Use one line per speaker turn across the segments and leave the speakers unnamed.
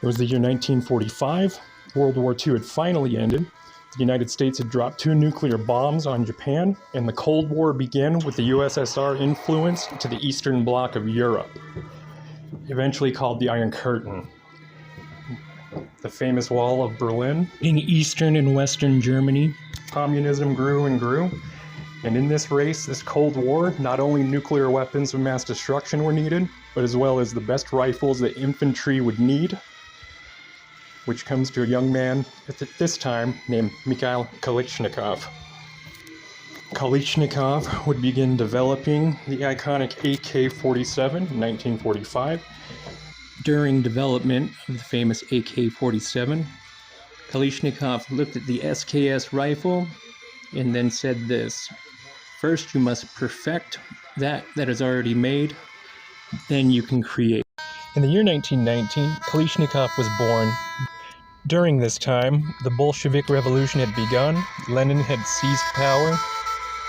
It was the year 1945. World War II had finally ended. The United States had dropped 2 nuclear bombs on Japan, and the Cold War began with the USSR influence to the Eastern Bloc of Europe, eventually called the Iron Curtain. The famous Wall of Berlin. In Eastern and Western Germany, communism grew and grew. And in this race, this Cold War, not only nuclear weapons of mass destruction were needed, but as well as the best rifles that infantry would need, which comes to a young man at this time named Mikhail Kalashnikov. Kalashnikov would begin developing the iconic AK-47 in 1945. During development of the famous AK-47, Kalashnikov looked at the SKS rifle and then said this: "First you must perfect that is already made, then you can create." In the year 1919, Kalashnikov was born. During this time, the Bolshevik Revolution had begun, Lenin had seized power,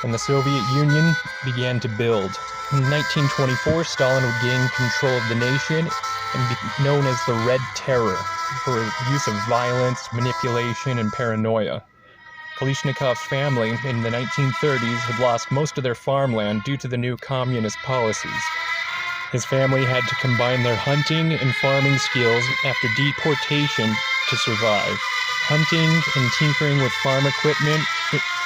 and the Soviet Union began to build. In 1924, Stalin would gain control of the nation and be known as the Red Terror for use of violence, manipulation, and paranoia. Kalashnikov's family in the 1930s had lost most of their farmland due to the new communist policies. His family had to combine their hunting and farming skills after deportation to survive. Hunting and tinkering with farm equipment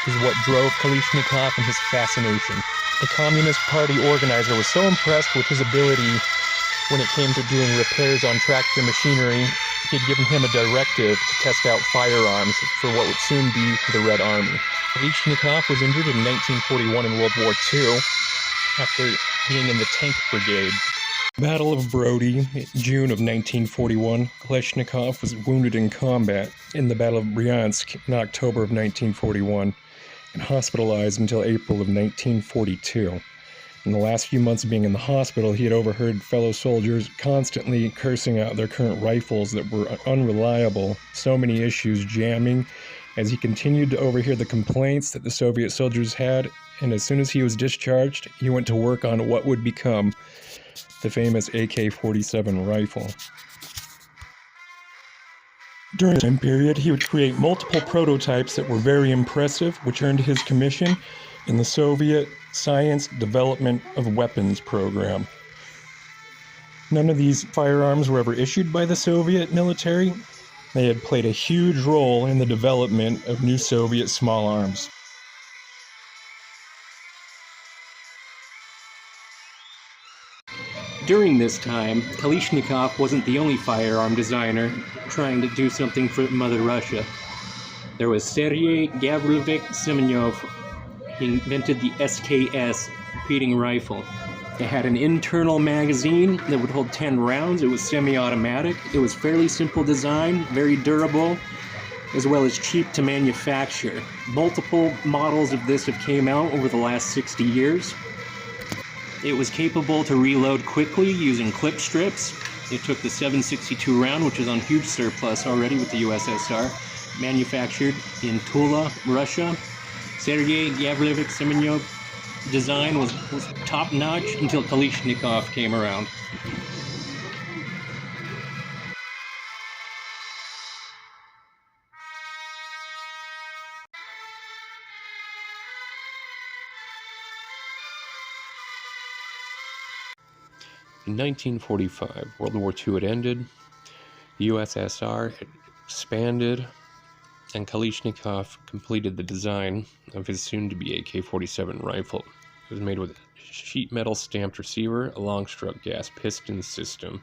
is what drove Kalashnikov and his fascination. The Communist Party organizer was so impressed with his ability when it came to doing repairs on tractor machinery, he had given him a directive to test out firearms for what would soon be the Red Army. Kalashnikov was injured in 1941 in World War II after being in the Tank Brigade. Battle of Brody, June of 1941, Kalashnikov was wounded in combat in the Battle of Bryansk in October of 1941 and hospitalized until April of 1942. In the last few months of being in the hospital, he had overheard fellow soldiers constantly cursing out their current rifles that were unreliable, so many issues jamming, as he continued to overhear the complaints that the Soviet soldiers had, and as soon as he was discharged, he went to work on what would become the famous AK-47 rifle. During this time period, he would create multiple prototypes that were very impressive, which earned his commission in the Soviet Science Development of Weapons program. None of these firearms were ever issued by the Soviet military. They had played a huge role in the development of new Soviet small arms. During this time, Kalashnikov wasn't the only firearm designer trying to do something for Mother Russia. There was Sergei Gavrilovich Semenyov. He invented the SKS repeating rifle. It had an internal magazine that would hold 10 rounds. It was semi-automatic. It was fairly simple design, very durable, as well as cheap to manufacture. Multiple models of this have came out over the last 60 years. It was capable to reload quickly using clip strips. It took the 7.62 round, which is on huge surplus already with the USSR, manufactured in Tula, Russia. Sergei Gavrilovich Semenyov design was top-notch until Kalashnikov came around. In 1945, World War II had ended, the USSR had expanded, and Kalashnikov completed the design of his soon-to-be AK-47 rifle. It was made with a sheet metal stamped receiver, a long-struck gas piston system.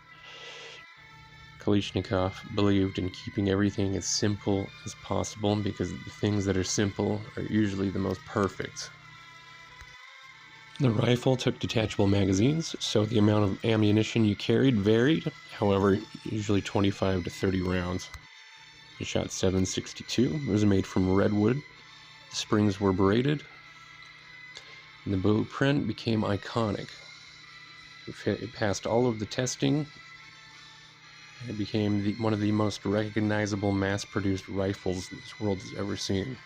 Kalashnikov believed in keeping everything as simple as possible because the things that are simple are usually the most perfect. The rifle took detachable magazines, so the amount of ammunition you carried varied, however, usually 25 to 30 rounds. It shot 7.62. It was made from redwood. The springs were braided, and the blueprint became iconic. It passed all of the testing. It became one of the most recognizable mass-produced rifles this world has ever seen.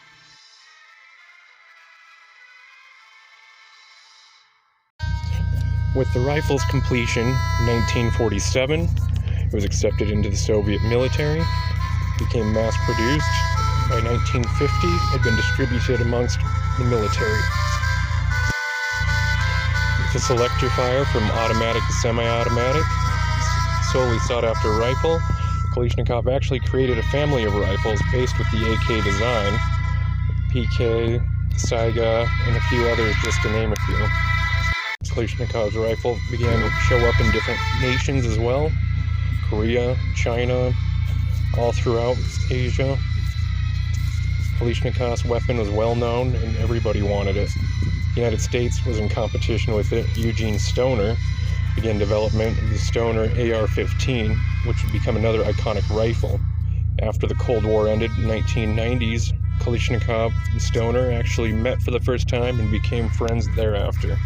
With the rifle's completion in 1947, It was accepted into the Soviet military, became mass-produced. By 1950, had been distributed amongst the military. With a selector fire from automatic to semi-automatic, solely sought-after rifle, Kalashnikov actually created a family of rifles based with the AK design, PK, Saiga, and a few others, just to name a few. Kalashnikov's rifle began to show up in different nations as well, Korea, China, all throughout Asia. Kalashnikov's weapon was well known and everybody wanted it. The United States was in competition with it. Eugene Stoner began development of the Stoner AR-15, which would become another iconic rifle. After the Cold War ended in the 1990s, Kalashnikov and Stoner actually met for the first time and became friends thereafter.